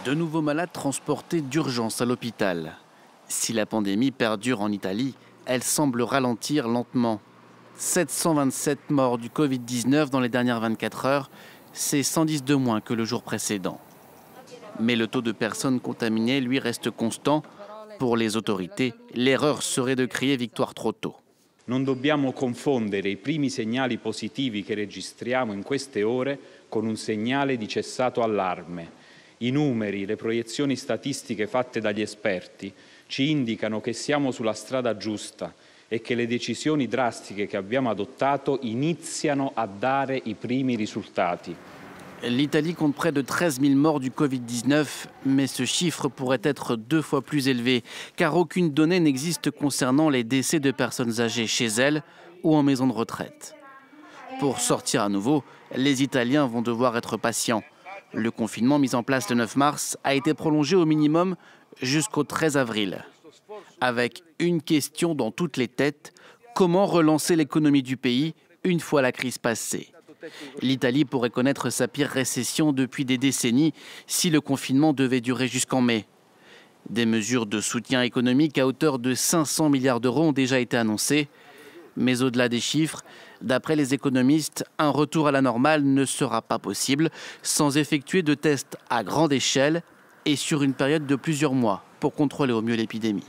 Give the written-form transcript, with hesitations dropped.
De nouveaux malades transportés d'urgence à l'hôpital. Si la pandémie perdure en Italie, elle semble ralentir lentement. 727 morts du Covid-19 dans les dernières 24 heures, c'est 110 de moins que le jour précédent. Mais le taux de personnes contaminées, lui, reste constant. Pour les autorités, l'erreur serait de crier victoire trop tôt. Non dobbiamo confondere i primi segnali positivi che registriamo in queste ore con un segnale di cessato allarme. I numeri, le proiezioni statistiche fatte dagli esperti ci indicano che siamo sulla strada giusta e che le decisioni drastiche che abbiamo adottato iniziano a dare i primi risultati. L'Italie compte près de 13 000 morts du Covid-19, mais ce chiffre pourrait être 2 fois plus élevé, car aucune donnée n'existe concernant les décès de personnes âgées chez elles ou en maison de retraite. Pour sortir à nouveau, les Italiens vont devoir être patients. Le confinement mis en place le 9 mars a été prolongé au minimum jusqu'au 13 avril. Avec une question dans toutes les têtes, comment relancer l'économie du pays une fois la crise passée ? L'Italie pourrait connaître sa pire récession depuis des décennies si le confinement devait durer jusqu'en mai. Des mesures de soutien économique à hauteur de 500 milliards d'euros ont déjà été annoncées. Mais au-delà des chiffres, d'après les économistes, un retour à la normale ne sera pas possible sans effectuer de tests à grande échelle et sur une période de plusieurs mois pour contrôler au mieux l'épidémie.